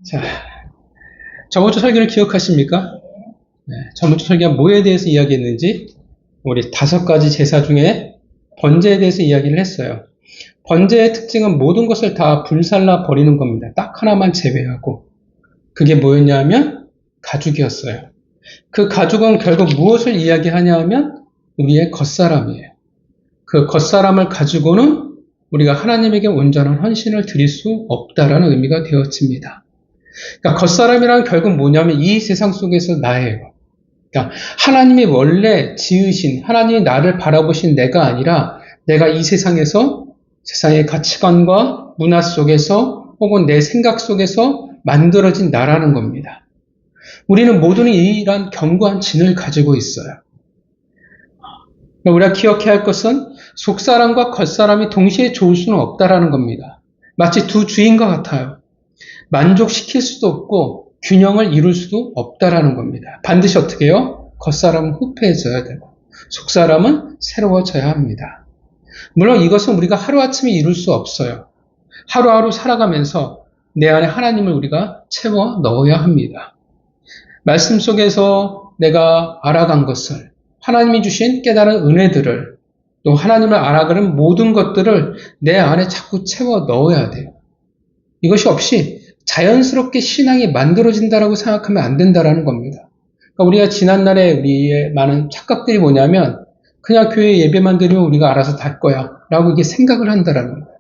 자, 저번 주 설교를 기억하십니까? 네, 저번 주 설교가 뭐에 대해서 이야기했는지 우리 5가지 제사 중에 번제에 대해서 이야기를 했어요. 번제의 특징은 모든 것을 다 불살라 버리는 겁니다. 딱 하나만 제외하고. 그게 뭐였냐면 가죽이었어요. 그 가죽은 결국 무엇을 이야기하냐 하면 우리의 겉사람이에요. 그 겉사람을 가지고는 우리가 하나님에게 온전한 헌신을 드릴 수 없다라는 의미가 되어집니다. 그러니까 겉사람이란 결국 뭐냐면 이 세상 속에서 나예요. 그러니까 하나님이 원래 지으신, 하나님이 나를 바라보신 내가 아니라 내가 이 세상에서 세상의 가치관과 문화 속에서 혹은 내 생각 속에서 만들어진 나라는 겁니다. 우리는 모두는 이러한 견고한 진을 가지고 있어요. 우리가 기억해야 할 것은 속사람과 겉사람이 동시에 좋을 수는 없다라는 겁니다. 마치 두 주인과 같아요. 만족시킬 수도 없고 균형을 이룰 수도 없다라는 겁니다. 반드시 어떻게 해요? 겉사람은 후패해져야 되고 속사람은 새로워져야 합니다. 물론 이것은 우리가 하루아침에 이룰 수 없어요. 하루하루 살아가면서 내 안에 하나님을 우리가 채워 넣어야 합니다. 말씀 속에서 내가 알아간 것을, 하나님이 주신 깨달은 은혜들을, 또 하나님을 알아가는 모든 것들을 내 안에 자꾸 채워 넣어야 돼요. 이것이 없이 자연스럽게 신앙이 만들어진다라고 생각하면 안 된다라는 겁니다. 그러니까 우리가 지난날에 우리의 많은 착각들이 뭐냐면 그냥 교회 예배만 드리면 우리가 알아서 될 거야 라고 이게 생각을 한다라는 거예요.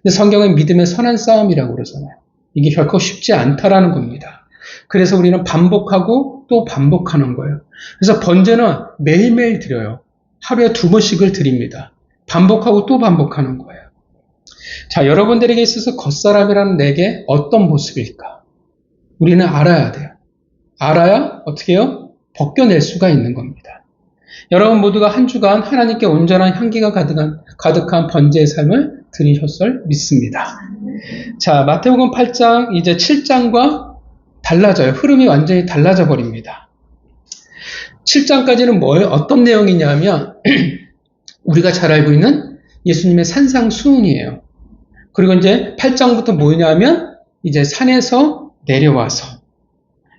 근데 성경은 믿음의 선한 싸움이라고 그러잖아요. 이게 결코 쉽지 않다라는 겁니다. 그래서 우리는 반복하고 또 반복하는 거예요. 그래서 번제는 매일매일 드려요. 하루에 2번씩을 드립니다. 반복하고 또 반복하는 거예요. 자, 여러분들에게 있어서 겉사람이라는 내게 어떤 모습일까? 우리는 알아야 돼요. 알아야 어떻게 해요? 벗겨낼 수가 있는 겁니다. 여러분 모두가 한 주간 하나님께 온전한 향기가 가득한 번제의 삶을 드리셨을 믿습니다. 자, 마태복음 8장 이제 7장과 달라져요. 흐름이 완전히 달라져 버립니다. 7장까지는 뭐예요? 어떤 내용이냐면 우리가 잘 알고 있는 예수님의 산상수훈이에요. 그리고 이제 8장부터 뭐냐면 이제 산에서 내려와서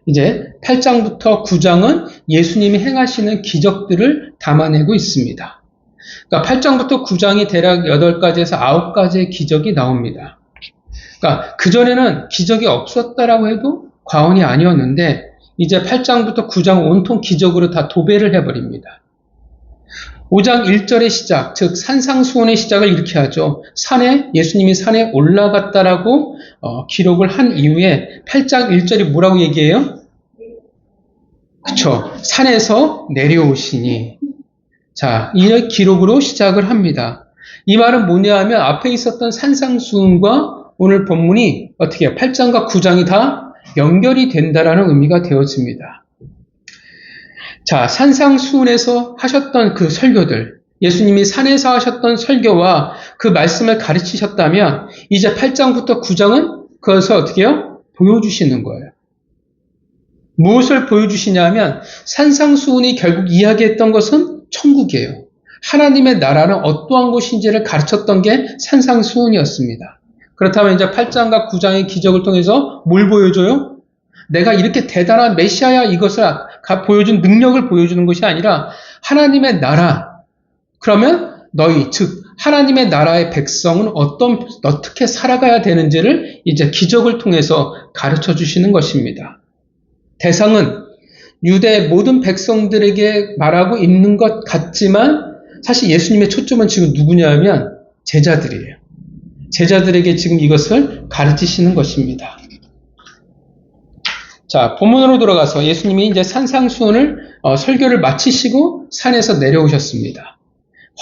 이제 8장부터 9장은 예수님이 행하시는 기적들을 담아내고 있습니다. 그러니까 8장부터 9장이 대략 8가지에서 9가지의 기적이 나옵니다. 그러니까 그전에는 기적이 없었다라고 해도 과언이 아니었는데 이제 8장부터 9장 온통 기적으로 다 도배를 해버립니다. 5장 1절의 시작, 즉 산상수훈의 시작을 이렇게 하죠. 예수님이 산에 올라갔다라고 기록을 한 이후에 8장 1절이 뭐라고 얘기해요? 그쵸. 산에서 내려오시니. 자, 이 기록으로 시작을 합니다. 이 말은 뭐냐 하면 앞에 있었던 산상수훈과 오늘 본문이 어떻게 해요? 8장과 9장이 다 연결이 된다라는 의미가 되어집니다. 자, 산상수훈에서 하셨던 그 설교들, 예수님이 산에서 하셨던 설교와 그 말씀을 가르치셨다면 이제 8장부터 9장은 그것을 어떻게 해요? 보여주시는 거예요. 무엇을 보여주시냐면 산상수훈이 결국 이야기했던 것은 천국이에요. 하나님의 나라는 어떠한 곳인지를 가르쳤던 게 산상수훈이었습니다. 그렇다면 이제 8장과 9장의 기적을 통해서 뭘 보여줘요? 내가 이렇게 대단한 메시아야 이것을 보여준 능력을 보여주는 것이 아니라 하나님의 나라. 그러면 너희, 즉 하나님의 나라의 백성은 어떻게 살아가야 되는지를 이제 기적을 통해서 가르쳐 주시는 것입니다. 대상은 유대 모든 백성들에게 말하고 있는 것 같지만 사실 예수님의 초점은 지금 누구냐면 제자들이에요. 제자들에게 지금 이것을 가르치시는 것입니다. 자, 본문으로 돌아가서 예수님이 이제 산상수훈을 설교를 마치시고 산에서 내려오셨습니다.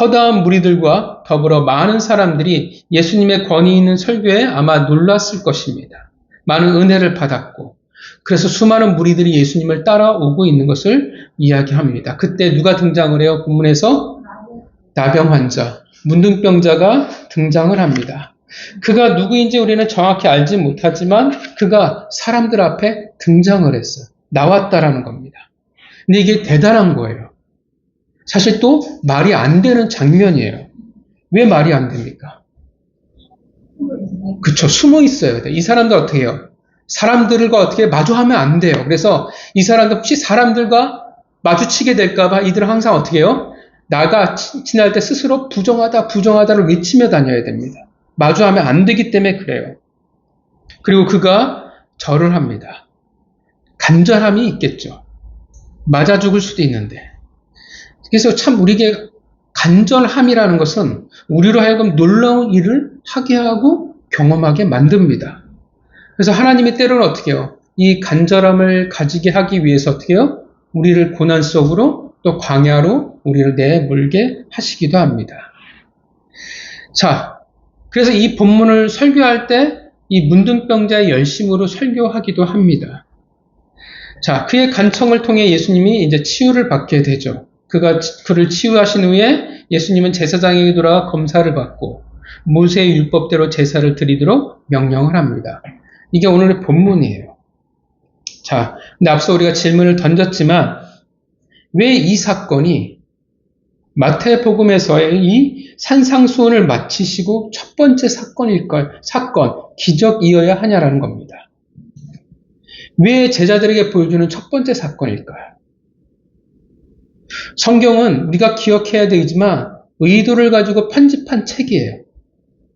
허다한 무리들과 더불어 많은 사람들이 예수님의 권위 있는 설교에 아마 놀랐을 것입니다. 많은 은혜를 받았고 그래서 수많은 무리들이 예수님을 따라오고 있는 것을 이야기합니다. 그때 누가 등장을 해요? 본문에서 나병 환자, 문둥병자가 등장을 합니다. 그가 누구인지 우리는 정확히 알지 못하지만 그가 사람들 앞에 등장을 했어요. 나왔다라는 겁니다. 근데 이게 대단한 거예요. 사실 또 말이 안 되는 장면이에요. 왜 말이 안 됩니까? 그쵸, 숨어 있어야 돼. 이 사람들 어떻게 해요? 사람들과 어떻게 마주하면 안 돼요. 그래서 이 사람들 혹시 사람들과 마주치게 될까봐 이들은 항상 어떻게 해요? 나가 지날 때 스스로 부정하다, 부정하다를 외치며 다녀야 됩니다. 마주하면 안 되기 때문에 그래요. 그리고 그가 절을 합니다. 간절함이 있겠죠. 맞아 죽을 수도 있는데. 그래서 참 우리에게 간절함이라는 것은 우리로 하여금 놀라운 일을 하게 하고 경험하게 만듭니다. 그래서 하나님이 때로는 어떻게 해요? 이 간절함을 가지게 하기 위해서 어떻게 해요? 우리를 고난 속으로 또 광야로 우리를 내몰게 하시기도 합니다. 자, 그래서 이 본문을 설교할 때 이 문둥병자의 열심으로 설교하기도 합니다. 자, 그의 간청을 통해 예수님이 이제 치유를 받게 되죠. 그를 치유하신 후에 예수님은 제사장에게 돌아가 검사를 받고 모세의 율법대로 제사를 드리도록 명령을 합니다. 이게 오늘의 본문이에요. 자, 근데 앞서 우리가 질문을 던졌지만 왜 이 사건이 마태복음에서의 이 산상수훈을 마치시고 첫 번째 사건, 기적이어야 하냐라는 겁니다. 왜 제자들에게 보여주는 첫 번째 사건일까요? 성경은 우리가 기억해야 되지만 의도를 가지고 편집한 책이에요.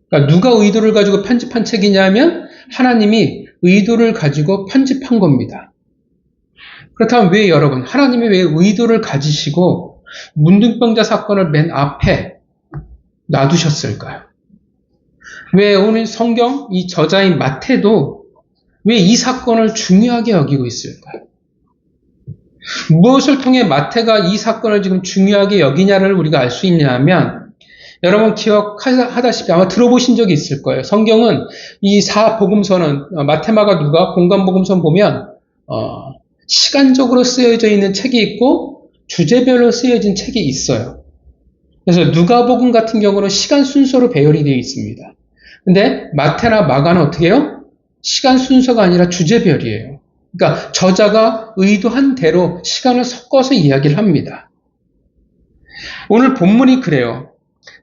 그러니까 누가 의도를 가지고 편집한 책이냐면 하나님이 의도를 가지고 편집한 겁니다. 그렇다면 왜 여러분, 하나님이 왜 의도를 가지시고 문둥병자 사건을 맨 앞에 놔두셨을까요? 왜 오늘 성경 이 저자인 마태도 왜 이 사건을 중요하게 여기고 있을까요? 무엇을 통해 마태가 이 사건을 지금 중요하게 여기냐를 우리가 알 수 있냐면 여러분 기억하다시피 아마 들어보신 적이 있을 거예요. 성경은 이 사복음서는 마태, 마가, 누가 공관복음서 보면 시간적으로 쓰여져 있는 책이 있고 주제별로 쓰여진 책이 있어요. 그래서 누가복음 같은 경우는 시간 순서로 배열이 되어 있습니다. 근데 마태나 마가는 어떻게 해요? 시간 순서가 아니라 주제별이에요. 그러니까 저자가 의도한 대로 시간을 섞어서 이야기를 합니다. 오늘 본문이 그래요.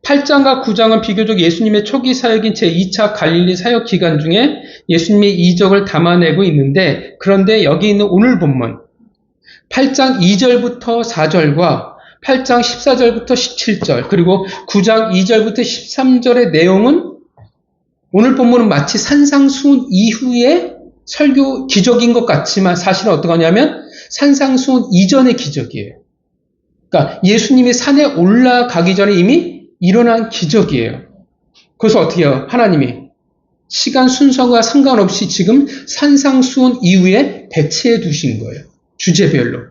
8장과 9장은 비교적 예수님의 초기 사역인 제2차 갈릴리 사역 기간 중에 예수님의 이적을 담아내고 있는데 그런데 여기 있는 오늘 본문 8장 2절부터 4절과 8장 14절부터 17절 그리고 9장 2절부터 13절의 내용은 오늘 본문은 마치 산상수훈 이후의 설교 기적인 것 같지만 사실은 어떠하냐면 산상수훈 이전의 기적이에요. 그러니까 예수님이 산에 올라가기 전에 이미 일어난 기적이에요. 그래서 어떻게 해요? 하나님이 시간 순서가 상관없이 지금 산상수훈 이후에 배치해 두신 거예요. 주제별로.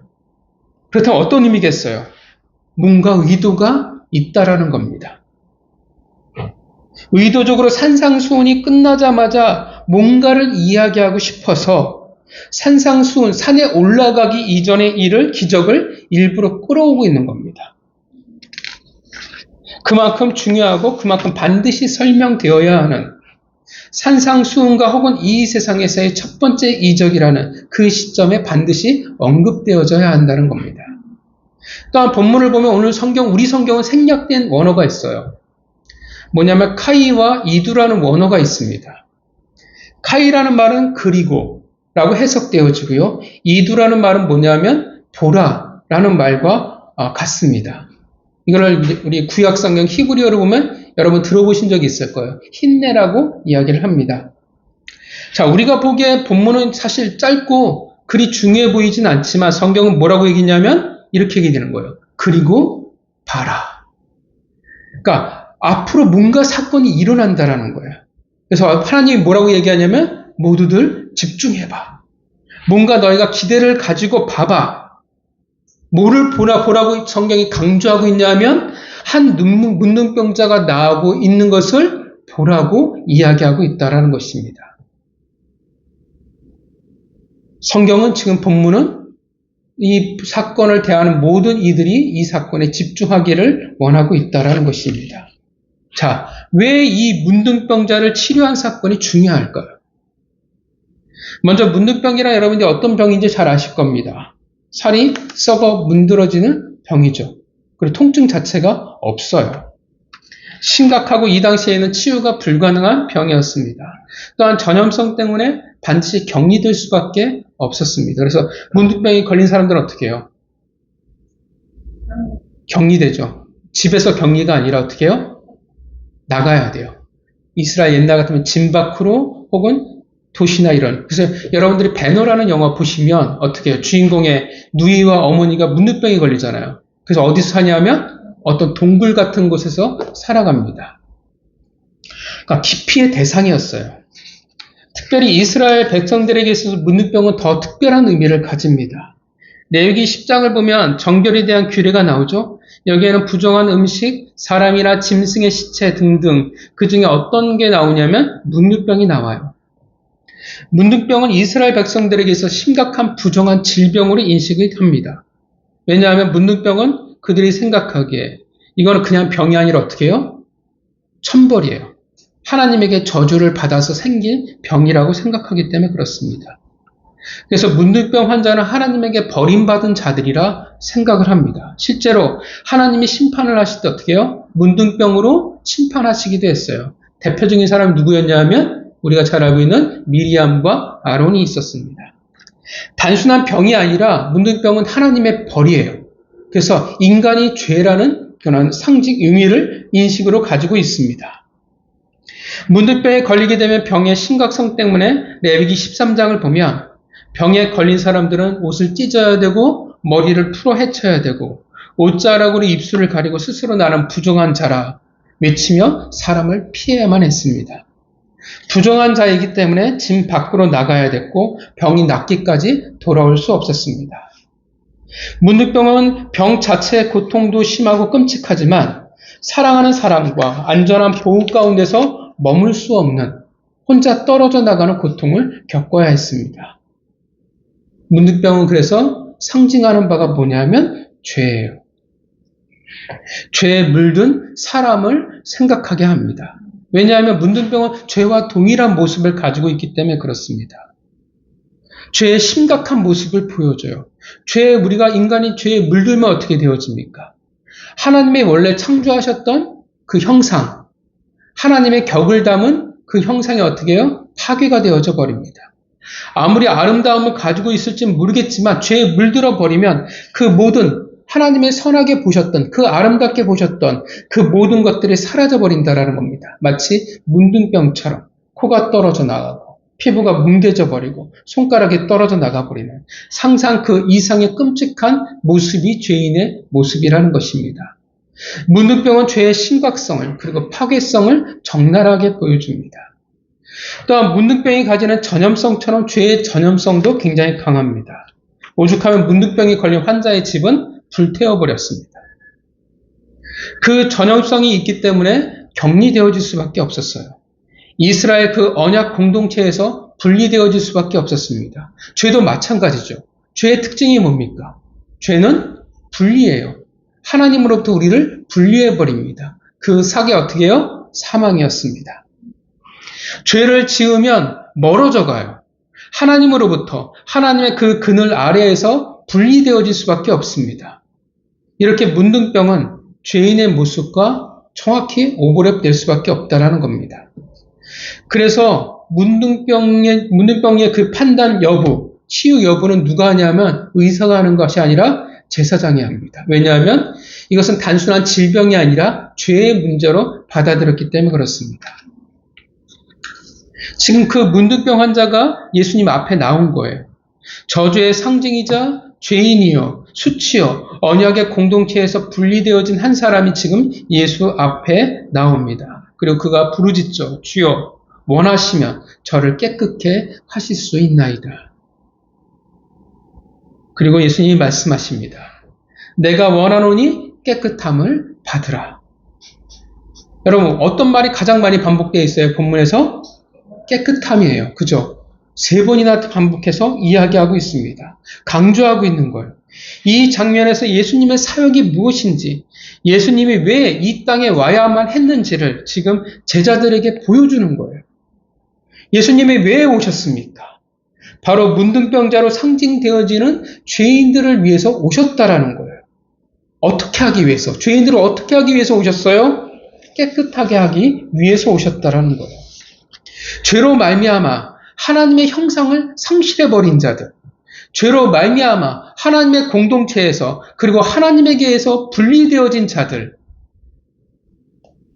그렇다면 어떤 의미겠어요? 뭔가 의도가 있다라는 겁니다. 의도적으로 산상수훈이 끝나자마자 뭔가를 이야기하고 싶어서 산상수훈, 산에 올라가기 이전의 일을, 기적을 일부러 끌어오고 있는 겁니다. 그만큼 중요하고 그만큼 반드시 설명되어야 하는 산상수훈과 혹은 이 세상에서의 첫 번째 이적이라는 그 시점에 반드시 언급되어져야 한다는 겁니다. 또한 본문을 보면 오늘 우리 성경은 생략된 원어가 있어요. 뭐냐면 카이와 이두라는 원어가 있습니다. 카이라는 말은 그리고 라고 해석되어지고요. 이두라는 말은 뭐냐면 보라라는 말과 같습니다. 이걸 우리 구약성경 히브리어로 보면 여러분 들어보신 적이 있을 거예요. 힌내라고 이야기를 합니다. 자, 우리가 보기에 본문은 사실 짧고 그리 중요해 보이진 않지만 성경은 뭐라고 얘기냐면 이렇게 얘기되는 거예요. 그리고 봐라. 그러니까 앞으로 뭔가 사건이 일어난다라는 거예요. 그래서 하나님이 뭐라고 얘기하냐면 모두들 집중해봐. 뭔가 너희가 기대를 가지고 봐봐. 뭐를 보라고 성경이 강조하고 있냐면 한 문둥병자가 나오고 있는 것을 보라고 이야기하고 있다라는 것입니다. 성경은 지금 본문은 이 사건을 대하는 모든 이들이 이 사건에 집중하기를 원하고 있다라는 것입니다. 자, 왜 이 문둥병자를 치료한 사건이 중요할까요? 먼저 문둥병이란 여러분들이 어떤 병인지 잘 아실 겁니다. 살이 썩어 문드러지는 병이죠. 그리고 통증 자체가 없어요. 심각하고 이 당시에는 치유가 불가능한 병이었습니다. 또한 전염성 때문에 반드시 격리될 수밖에 없었습니다. 그래서 문둥병이 걸린 사람들은 어떻게 해요? 격리되죠. 집에서 격리가 아니라 어떻게 해요? 나가야 돼요. 이스라엘 옛날 같으면 진 밖으로 혹은 도시나 이런. 그래서 여러분들이 배너라는 영화 보시면 어떻게 해요? 주인공의 누이와 어머니가 문둥병이 걸리잖아요. 그래서 어디서 사냐면 어떤 동굴 같은 곳에서 살아갑니다. 그러니까 기피의 대상이었어요. 특별히 이스라엘 백성들에게 있어서 문둥병은 더 특별한 의미를 가집니다. 레위기 10장을 보면 정결에 대한 규례가 나오죠. 여기에는 부정한 음식, 사람이나 짐승의 시체 등등 그 중에 어떤 게 나오냐면 문둥병이 나와요. 문둥병은 이스라엘 백성들에게 있어 심각한 부정한 질병으로 인식을 합니다. 왜냐하면 문둥병은 그들이 생각하기에 이거는 그냥 병이 아니라 어떻게 해요? 천벌이에요. 하나님에게 저주를 받아서 생긴 병이라고 생각하기 때문에 그렇습니다. 그래서 문둥병 환자는 하나님에게 버림받은 자들이라 생각을 합니다. 실제로 하나님이 심판을 하실 때 어떻게 해요? 문둥병으로 심판하시기도 했어요. 대표적인 사람이 누구였냐 하면 우리가 잘 알고 있는 미리암과 아론이 있었습니다. 단순한 병이 아니라 문둥병은 하나님의 벌이에요. 그래서 인간이 죄라는 그런 상징 의미를 인식으로 가지고 있습니다. 문둥병에 걸리게 되면 병의 심각성 때문에 레위기 13장을 보면 병에 걸린 사람들은 옷을 찢어야 되고 머리를 풀어 헤쳐야 되고 옷자락으로 입술을 가리고 스스로 나는 부정한 자라 외치며 사람을 피해야만 했습니다. 부정한 자이기 때문에 집 밖으로 나가야 됐고 병이 낫기까지 돌아올 수 없었습니다. 문둥병은 병 자체의 고통도 심하고 끔찍하지만 사랑하는 사람과 안전한 보호 가운데서 머물 수 없는 혼자 떨어져 나가는 고통을 겪어야 했습니다. 문둥병은 그래서 상징하는 바가 뭐냐면 죄예요. 죄에 물든 사람을 생각하게 합니다. 왜냐하면 문둥병은 죄와 동일한 모습을 가지고 있기 때문에 그렇습니다. 죄의 심각한 모습을 보여줘요. 우리가 인간이 죄에 물들면 어떻게 되어집니까? 하나님이 원래 창조하셨던 그 형상, 하나님의 격을 담은 그 형상이 어떻게 해요? 파괴가 되어져 버립니다. 아무리 아름다움을 가지고 있을지 모르겠지만 죄에 물들어 버리면 그 모든 하나님의 선하게 보셨던 그 아름답게 보셨던 그 모든 것들이 사라져 버린다라는 겁니다. 마치 문둥병처럼 코가 떨어져 나가고 피부가 뭉개져 버리고 손가락이 떨어져 나가 버리는 상상 그 이상의 끔찍한 모습이 죄인의 모습이라는 것입니다. 문둥병은 죄의 심각성을 그리고 파괴성을 적나라하게 보여줍니다. 또한 문둥병이 가지는 전염성처럼 죄의 전염성도 굉장히 강합니다. 오죽하면 문둥병이 걸린 환자의 집은 불태워버렸습니다. 그 전염성이 있기 때문에 격리되어질 수밖에 없었어요. 이스라엘 그 언약 공동체에서 분리되어질 수밖에 없었습니다. 죄도 마찬가지죠. 죄의 특징이 뭡니까? 죄는 분리해요. 하나님으로부터 우리를 분리해버립니다. 그 삭이 어떻게 해요? 사망이었습니다. 죄를 지으면 멀어져 가요. 하나님으로부터 하나님의 그 그늘 아래에서 분리되어질 수밖에 없습니다. 이렇게 문둥병은 죄인의 모습과 정확히 오버랩될 수밖에 없다는 겁니다. 그래서 문둥병의 그 판단 여부, 치유 여부는 누가 하냐면 의사가 하는 것이 아니라 제사장이 합니다. 왜냐하면 이것은 단순한 질병이 아니라 죄의 문제로 받아들였기 때문에 그렇습니다. 지금 그 문둥병 환자가 예수님 앞에 나온 거예요. 저주의 상징이자 죄인이요, 수치요, 언약의 공동체에서 분리되어진 한 사람이 지금 예수 앞에 나옵니다. 그리고 그가 부르짖죠. 주여, 원하시면 저를 깨끗게 하실 수 있나이다. 그리고 예수님이 말씀하십니다. 내가 원하노니 깨끗함을 받으라. 여러분, 어떤 말이 가장 많이 반복되어 있어요? 본문에서? 깨끗함이에요. 그죠? 3번이나 반복해서 이야기하고 있습니다. 강조하고 있는 거예요. 이 장면에서 예수님의 사역이 무엇인지, 예수님이 왜 이 땅에 와야만 했는지를 지금 제자들에게 보여주는 거예요. 예수님이 왜 오셨습니까? 바로 문둥병자로 상징되어지는 죄인들을 위해서 오셨다라는 거예요. 어떻게 하기 위해서? 죄인들을 어떻게 하기 위해서 오셨어요? 깨끗하게 하기 위해서 오셨다라는 거예요. 죄로 말미암아 하나님의 형상을 상실해버린 자들, 죄로 말미암아 하나님의 공동체에서 그리고 하나님에게서 분리되어진 자들,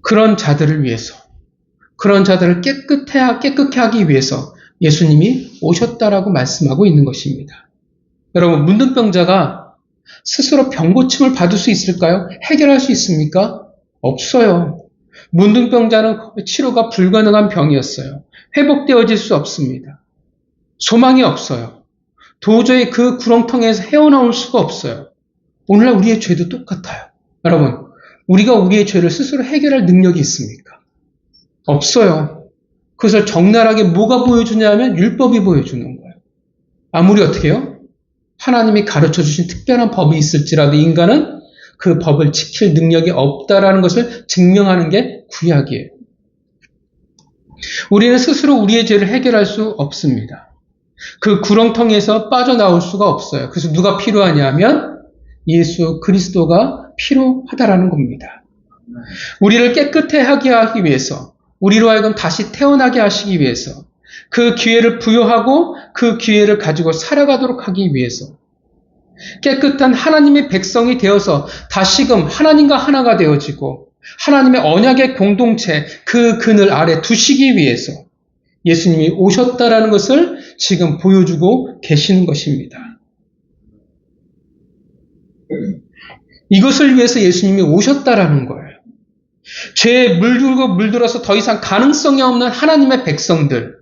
그런 자들을 위해서, 그런 자들을 깨끗하게 하기 위해서 예수님이 오셨다라고 말씀하고 있는 것입니다. 여러분, 문둥병자가 스스로 병 고침을 받을 수 있을까요? 해결할 수 있습니까? 없어요. 문둥병자는 치료가 불가능한 병이었어요. 회복되어질 수 없습니다. 소망이 없어요. 도저히 그 구렁텅이에서 헤어나올 수가 없어요. 오늘날 우리의 죄도 똑같아요. 여러분, 우리가 우리의 죄를 스스로 해결할 능력이 있습니까? 없어요. 그것을 적나라하게 뭐가 보여주냐면 율법이 보여주는 거예요. 아무리 어떻게 해요? 하나님이 가르쳐 주신 특별한 법이 있을지라도 인간은 그 법을 지킬 능력이 없다라는 것을 증명하는 게 구약이에요. 우리는 스스로 우리의 죄를 해결할 수 없습니다. 그 구렁텅이에서 빠져나올 수가 없어요. 그래서 누가 필요하냐면 예수 그리스도가 필요하다라는 겁니다. 우리를 깨끗하게 하기 위해서, 우리로 하여금 다시 태어나게 하시기 위해서, 그 기회를 부여하고 그 기회를 가지고 살아가도록 하기 위해서, 깨끗한 하나님의 백성이 되어서 다시금 하나님과 하나가 되어지고 하나님의 언약의 공동체, 그 그늘 아래 두시기 위해서 예수님이 오셨다라는 것을 지금 보여주고 계시는 것입니다. 이것을 위해서 예수님이 오셨다라는 거예요. 죄에 물들어서 더 이상 가능성이 없는 하나님의 백성들,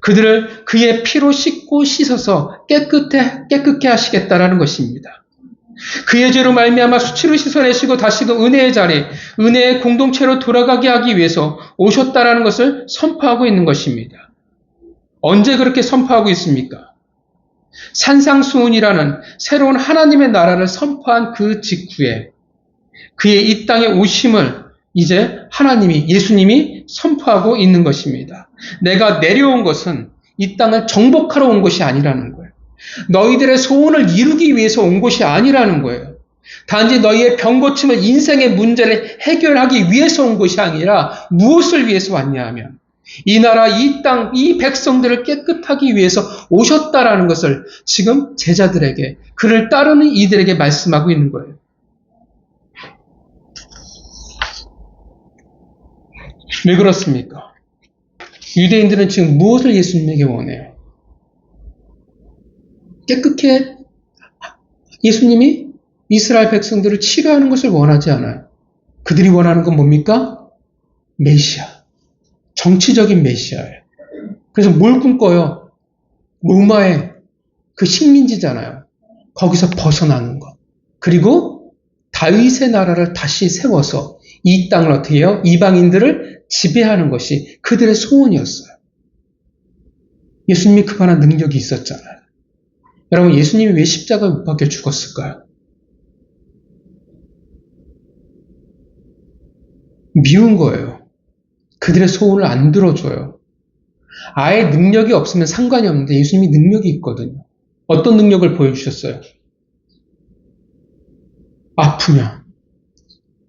그들을 그의 피로 씻고 씻어서 깨끗게 하시겠다라는 것입니다. 그의 죄로 말미암아 수치로 씻어내시고 다시금 은혜의 자리, 은혜의 공동체로 돌아가게 하기 위해서 오셨다라는 것을 선포하고 있는 것입니다. 언제 그렇게 선포하고 있습니까? 산상수훈이라는 새로운 하나님의 나라를 선포한 그 직후에 그의 이 땅에 오심을 이제 하나님이, 예수님이 선포하고 있는 것입니다. 내가 내려온 것은 이 땅을 정복하러 온 것이 아니라는 거예요. 너희들의 소원을 이루기 위해서 온 것이 아니라는 거예요. 단지 너희의 병 고침을, 인생의 문제를 해결하기 위해서 온 것이 아니라 무엇을 위해서 왔냐 하면 이 나라, 이 땅, 이 백성들을 깨끗하기 위해서 오셨다라는 것을 지금 제자들에게, 그를 따르는 이들에게 말씀하고 있는 거예요. 왜 그렇습니까? 유대인들은 지금 무엇을 예수님에게 원해요? 깨끗해, 예수님이 이스라엘 백성들을 치료하는 것을 원하지 않아요. 그들이 원하는 건 뭡니까? 메시아. 정치적인 메시아예요. 그래서 뭘 꿈꿔요? 로마의 그 식민지잖아요. 거기서 벗어나는 것. 그리고 다윗의 나라를 다시 세워서 이 땅을 어떻게 해요? 이방인들을 지배하는 것이 그들의 소원이었어요. 예수님이 그만한 능력이 있었잖아요. 여러분, 예수님이 왜 십자가에 못 박혀 죽었을까요? 미운 거예요. 그들의 소원을 안 들어줘요. 아예 능력이 없으면 상관이 없는데 예수님이 능력이 있거든요. 어떤 능력을 보여주셨어요? 아프면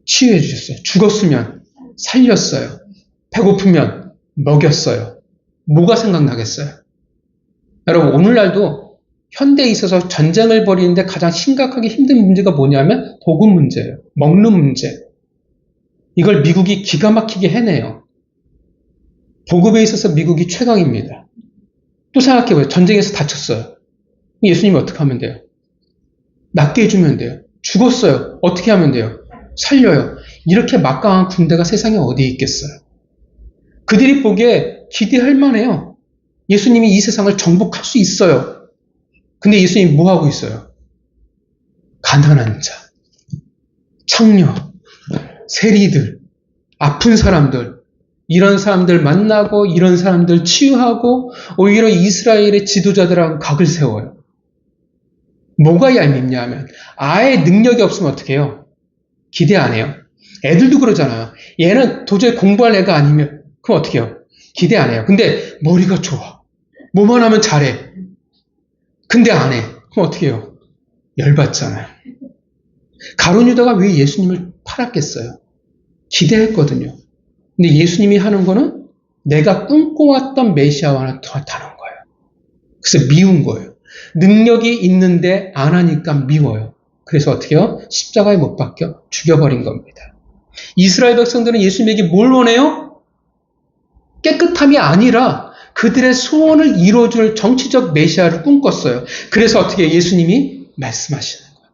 치유해 주셨어요. 죽었으면 살렸어요. 배고프면 먹였어요. 뭐가 생각나겠어요? 여러분, 오늘날도 현대에 있어서 전쟁을 벌이는데 가장 심각하게 힘든 문제가 뭐냐면 보급 문제예요. 먹는 문제. 이걸 미국이 기가 막히게 해내요. 보급에 있어서 미국이 최강입니다. 또 생각해봐요. 전쟁에서 다쳤어요. 예수님이 어떻게 하면 돼요? 낫게 해주면 돼요. 죽었어요. 어떻게 하면 돼요? 살려요. 이렇게 막강한 군대가 세상에 어디에 있겠어요? 그들이 보기에 기대할 만해요. 예수님이 이 세상을 정복할 수 있어요. 근데 예수님이 뭐 하고 있어요? 가난한 자, 청년, 세리들, 아픈 사람들, 이런 사람들 만나고 이런 사람들 치유하고 오히려 이스라엘의 지도자들하고 각을 세워요. 뭐가 얄밉냐 하면 아예 능력이 없으면 어떻게 해요? 기대 안 해요. 애들도 그러잖아요. 얘는 도저히 공부할 애가 아니면 그럼 어떻게 해요? 기대 안 해요. 근데 머리가 좋아. 뭐만 하면 잘해. 근데 안 해. 그럼 어떻게 해요? 열받잖아요. 가룟 유다가 왜 예수님을 팔았겠어요? 기대했거든요. 근데 예수님이 하는 거는 내가 꿈꿔왔던 메시아와는 더 다른 거예요. 그래서 미운 거예요. 능력이 있는데 안 하니까 미워요. 그래서 어떻게 해요? 십자가에 못 박혀 죽여버린 겁니다. 이스라엘 백성들은 예수님에게 뭘 원해요? 깨끗함이 아니라 그들의 소원을 이루어줄 정치적 메시아를 꿈꿨어요. 그래서 어떻게 예수님이 말씀하시는 거예요.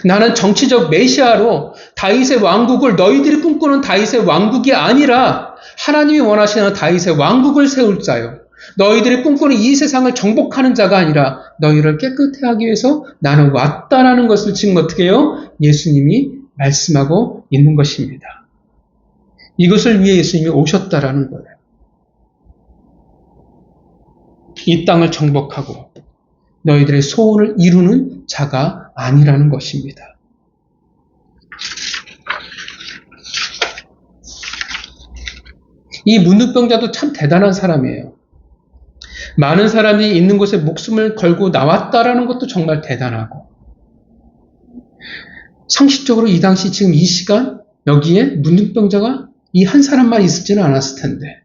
나는 정치적 메시아로 다윗의 왕국을 너희들이 꿈꾸는 다윗의 왕국이 아니라 하나님이 원하시는 다윗의 왕국을 세울 자요. 너희들이 꿈꾸는 이 세상을 정복하는 자가 아니라 너희를 깨끗해 하기 위해서 나는 왔다라는 것을 지금 어떻게 해요? 예수님이 말씀하고 있는 것입니다. 이것을 위해 예수님이 오셨다라는 거예요. 이 땅을 정복하고 너희들의 소원을 이루는 자가 아니라는 것입니다. 이 문둥병자도 참 대단한 사람이에요. 많은 사람이 있는 곳에 목숨을 걸고 나왔다라는 것도 정말 대단하고, 상식적으로 이 당시 지금 이 시간 여기에 문둥병자가 이 한 사람만 있었지는 않았을 텐데,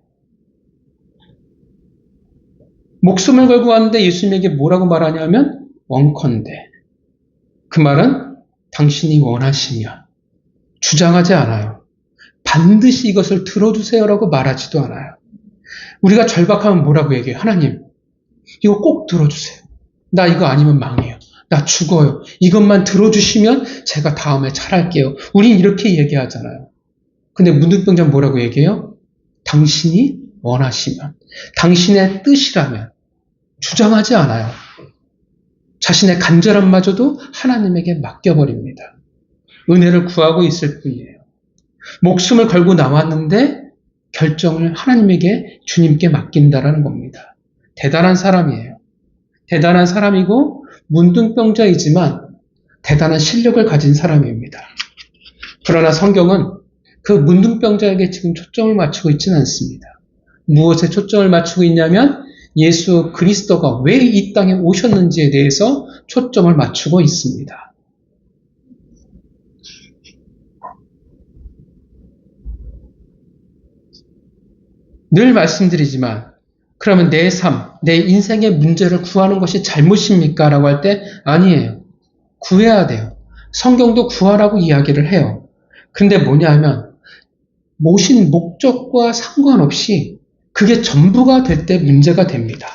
목숨을 걸고 왔는데 예수님에게 뭐라고 말하냐면 원컨대, 그 말은 당신이 원하시냐, 주장하지 않아요. 반드시 이것을 들어주세요라고 말하지도 않아요. 우리가 절박하면 뭐라고 얘기해요? 하나님, 이거 꼭 들어주세요. 나 이거 아니면 망해요. 나 죽어요. 이것만 들어주시면 제가 다음에 잘할게요. 우린 이렇게 얘기하잖아요. 근데 문둥병자는 뭐라고 얘기해요? 당신이 원하시면, 당신의 뜻이라면, 주장하지 않아요. 자신의 간절함마저도 하나님에게 맡겨버립니다. 은혜를 구하고 있을 뿐이에요. 목숨을 걸고 나왔는데 결정을 하나님에게, 주님께 맡긴다라는 겁니다. 대단한 사람이에요. 대단한 사람이고 문둥병자이지만 대단한 실력을 가진 사람입니다. 그러나 성경은 그 문둥병자에게 지금 초점을 맞추고 있지는 않습니다. 무엇에 초점을 맞추고 있냐면 예수 그리스도가 왜 이 땅에 오셨는지에 대해서 초점을 맞추고 있습니다. 늘 말씀드리지만, 그러면 내 삶, 내 인생의 문제를 구하는 것이 잘못입니까? 라고 할 때 아니에요. 구해야 돼요. 성경도 구하라고 이야기를 해요. 근데 뭐냐 하면 모신 목적과 상관없이 그게 전부가 될 때 문제가 됩니다.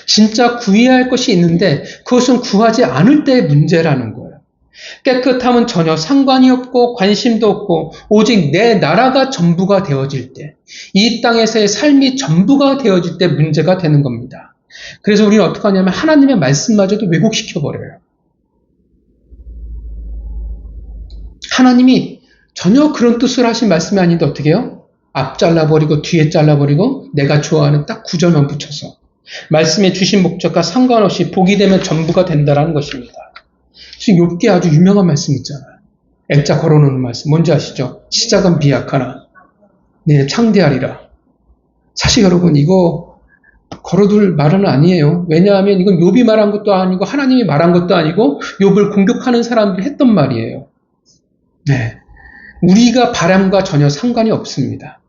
진짜 구해야 할 것이 있는데 그것은 구하지 않을 때의 문제라는 거예요. 깨끗함은 전혀 상관이 없고 관심도 없고 오직 내 나라가 전부가 되어질 때, 이 땅에서의 삶이 전부가 되어질 때 문제가 되는 겁니다. 그래서 우리는 어떻게 하냐면 하나님의 말씀마저도 왜곡시켜버려요. 하나님이 전혀 그런 뜻을 하신 말씀이 아닌데 어떻게 해요? 앞 잘라버리고 뒤에 잘라버리고 내가 좋아하는 딱 9절만 붙여서 말씀에 주신 목적과 상관없이 복이 되면 전부가 된다는 것입니다. 지금 욥기에 아주 유명한 말씀 있잖아요. 액자 걸어놓는 말씀. 뭔지 아시죠? 시작은 비약하나 내일 창대하리라. 사실 여러분 이거 걸어둘 말은 아니에요. 왜냐하면 이건 욥이 말한 것도 아니고 하나님이 말한 것도 아니고 욥을 공격하는 사람들이 했던 말이에요. 네, 우리가 바람과 전혀 상관이 없습니다.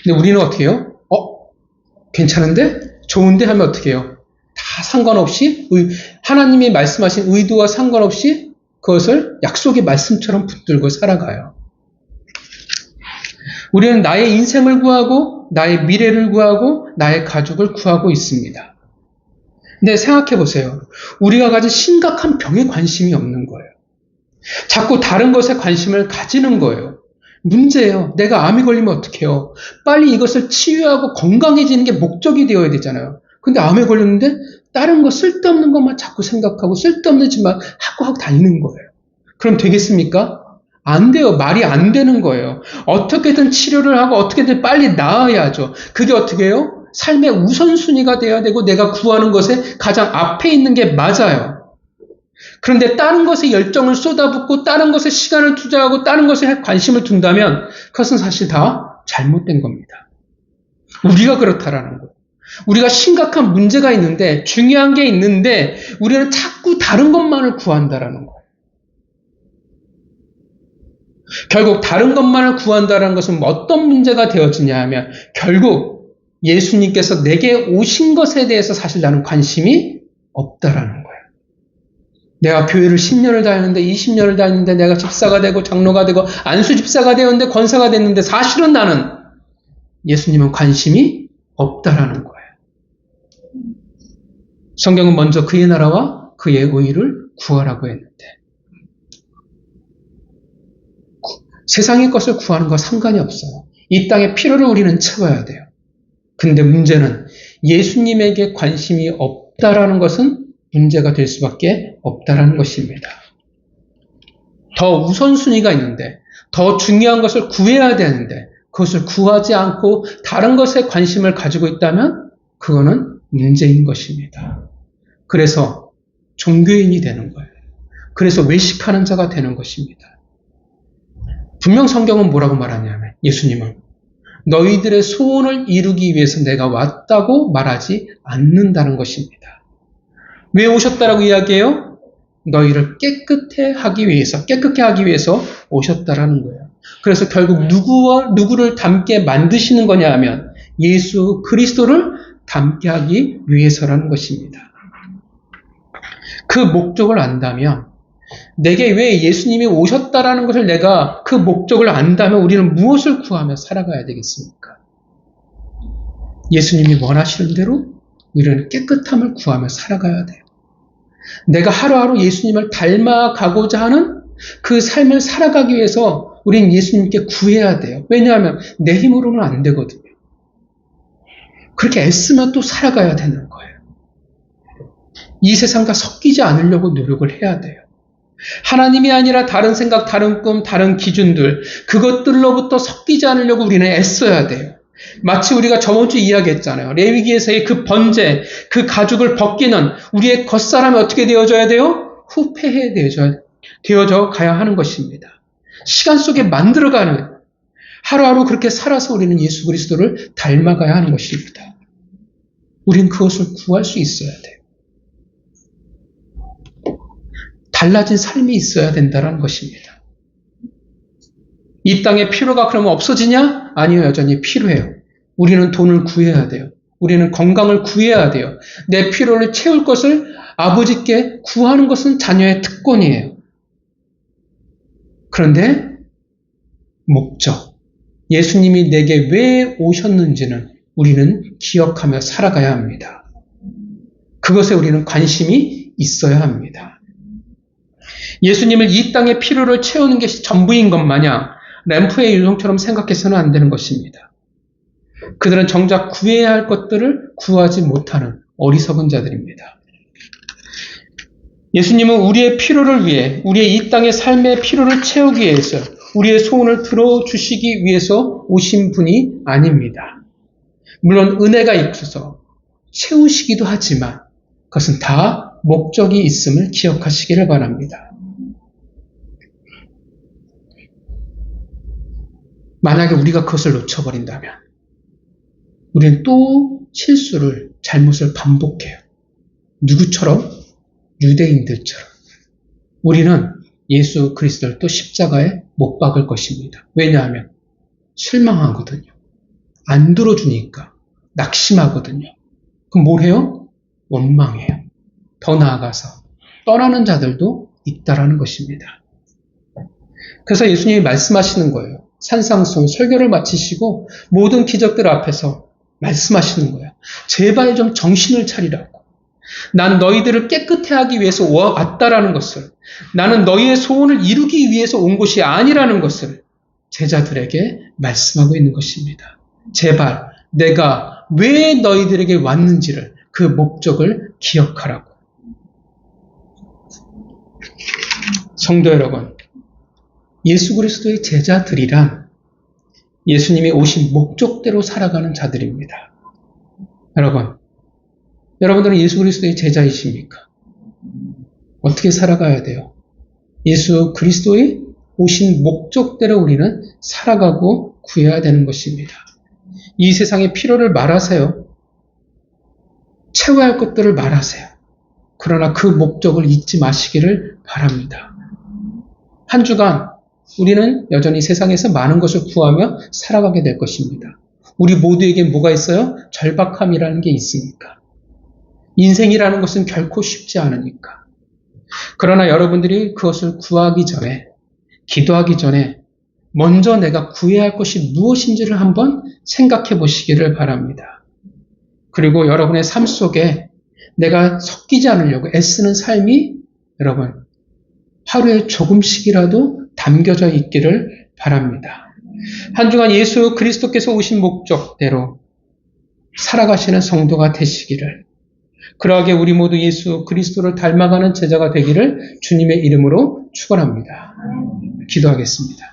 근데 우리는 어떻게 해요? 괜찮은데? 좋은데? 하면 어떻게 해요? 다 상관없이 하나님이 말씀하신 의도와 상관없이 그것을 약속의 말씀처럼 붙들고 살아가요. 우리는 나의 인생을 구하고 나의 미래를 구하고 나의 가족을 구하고 있습니다. 근데 생각해 보세요. 우리가 가진 심각한 병에 관심이 없는 거예요. 자꾸 다른 것에 관심을 가지는 거예요. 문제예요. 내가 암이 걸리면 어떡해요? 빨리 이것을 치유하고 건강해지는 게 목적이 되어야 되잖아요. 근데 암에 걸렸는데 다른 거 쓸데없는 것만 자꾸 생각하고 쓸데없는 짓만 하고 다니는 거예요. 그럼 되겠습니까? 안 돼요. 말이 안 되는 거예요. 어떻게든 치료를 하고 어떻게든 빨리 나아야죠. 그게 어떻게 해요? 삶의 우선순위가 돼야 되고 내가 구하는 것에 가장 앞에 있는 게 맞아요. 그런데 다른 것에 열정을 쏟아붓고 다른 것에 시간을 투자하고 다른 것에 관심을 둔다면 그것은 사실 다 잘못된 겁니다. 우리가 그렇다라는 거예요. 우리가 심각한 문제가 있는데 중요한 게 있는데 우리는 자꾸 다른 것만을 구한다라는 거예요. 결국 다른 것만을 구한다는 것은 어떤 문제가 되어지냐 하면 결국 예수님께서 내게 오신 것에 대해서 사실 나는 관심이 없다라는 거예요. 내가 교회를 10년을 다녔는데 20년을 다녔는데 내가 집사가 되고 장로가 되고 안수 집사가 되었는데 권사가 됐는데 사실은 나는 예수님은 관심이 없다라는 거예요. 성경은 먼저 그의 나라와 그의 의의를 구하라고 했는데 세상의 것을 구하는 거 상관이 없어요. 이 땅의 필요를 우리는 채워야 돼요. 근데 문제는 예수님에게 관심이 없다라는 것은 문제가 될 수밖에 없다라는 것입니다. 더 우선순위가 있는데 더 중요한 것을 구해야 되는데 그것을 구하지 않고 다른 것에 관심을 가지고 있다면 그거는 문제인 것입니다. 그래서 종교인이 되는 거예요. 그래서 외식하는 자가 되는 것입니다. 분명 성경은 뭐라고 말하냐면 예수님은 너희들의 소원을 이루기 위해서 내가 왔다고 말하지 않는다는 것입니다. 왜 오셨다라고 이야기해요? 너희를 깨끗해 하기 위해서 오셨다라는 거예요. 그래서 결국 누구를 닮게 만드시는 거냐 하면 예수 그리스도를 닮게 하기 위해서라는 것입니다. 그 목적을 안다면 내게 왜 예수님이 오셨다라는 것을 내가 그 목적을 안다면 우리는 무엇을 구하며 살아가야 되겠습니까? 예수님이 원하시는 대로 우리는 깨끗함을 구하며 살아가야 돼요. 내가 하루하루 예수님을 닮아가고자 하는 그 삶을 살아가기 위해서 우리는 예수님께 구해야 돼요. 왜냐하면 내 힘으로는 안 되거든요. 그렇게 애쓰면 또 살아가야 되는 거예요. 이 세상과 섞이지 않으려고 노력을 해야 돼요. 하나님이 아니라 다른 생각, 다른 꿈, 다른 기준들, 그것들로부터 섞이지 않으려고 우리는 애써야 돼요. 마치 우리가 저번 주 이야기했잖아요. 레위기에서의 그 번제, 그 가죽을 벗기는 우리의 겉사람이 어떻게 되어져야 돼요? 후패해 되어져 가야 하는 것입니다. 시간 속에 만들어가는 하루하루 그렇게 살아서 우리는 예수 그리스도를 닮아가야 하는 것입니다. 우린 그것을 구할 수 있어야 돼요. 달라진 삶이 있어야 된다는 것입니다. 이 땅의 필요가 그러면 없어지냐? 아니요, 여전히 필요해요. 우리는 돈을 구해야 돼요. 우리는 건강을 구해야 돼요. 내 필요를 채울 것을 아버지께 구하는 것은 자녀의 특권이에요. 그런데 목적, 예수님이 내게 왜 오셨는지는 우리는 기억하며 살아가야 합니다. 그것에 우리는 관심이 있어야 합니다. 예수님을 이 땅의 필요를 채우는 것이 전부인 것 마냥 램프의 유성처럼 생각해서는 안 되는 것입니다. 그들은 정작 구해야 할 것들을 구하지 못하는 어리석은 자들입니다. 예수님은 우리의 필요를 위해, 우리의 이 땅의 삶의 필요를 채우기 위해서, 우리의 소원을 들어주시기 위해서 오신 분이 아닙니다. 물론 은혜가 있어서 채우시기도 하지만 그것은 다 목적이 있음을 기억하시기를 바랍니다. 만약에 우리가 그것을 놓쳐버린다면 우리는 또 실수를, 잘못을 반복해요. 누구처럼? 유대인들처럼. 우리는 예수 그리스도를 또 십자가에 못 박을 것입니다. 왜냐하면 실망하거든요. 안 들어주니까 낙심하거든요. 그럼 뭘 해요? 원망해요. 더 나아가서 떠나는 자들도 있다라는 것입니다. 그래서 예수님이 말씀하시는 거예요. 산상순 설교를 마치시고 모든 기적들 앞에서 말씀하시는 거예요. 제발 좀 정신을 차리라고. 난 너희들을 깨끗해 하기 위해서 왔다라는 것을, 나는 너희의 소원을 이루기 위해서 온 것이 아니라는 것을 제자들에게 말씀하고 있는 것입니다. 제발 내가 왜 너희들에게 왔는지를, 그 목적을 기억하라고. 성도 여러분, 예수 그리스도의 제자들이란 예수님이 오신 목적대로 살아가는 자들입니다. 여러분들은 예수 그리스도의 제자이십니까? 어떻게 살아가야 돼요? 예수 그리스도의 오신 목적대로 우리는 살아가고 구해야 되는 것입니다. 이 세상의 필요를 말하세요. 채워야 할 것들을 말하세요. 그러나 그 목적을 잊지 마시기를 바랍니다. 한 주간 우리는 여전히 세상에서 많은 것을 구하며 살아가게 될 것입니다. 우리 모두에게 뭐가 있어요? 절박함이라는 게 있으니까. 인생이라는 것은 결코 쉽지 않으니까. 그러나 여러분들이 그것을 구하기 전에, 기도하기 전에 먼저 내가 구해야 할 것이 무엇인지를 한번 생각해 보시기를 바랍니다. 그리고 여러분의 삶 속에 내가 섞이지 않으려고 애쓰는 삶이 여러분 하루에 조금씩이라도 담겨져 있기를 바랍니다. 한 주간 예수 그리스도께서 오신 목적대로 살아가시는 성도가 되시기를, 그러하게 우리 모두 예수 그리스도를 닮아가는 제자가 되기를 주님의 이름으로 축원합니다. 기도하겠습니다.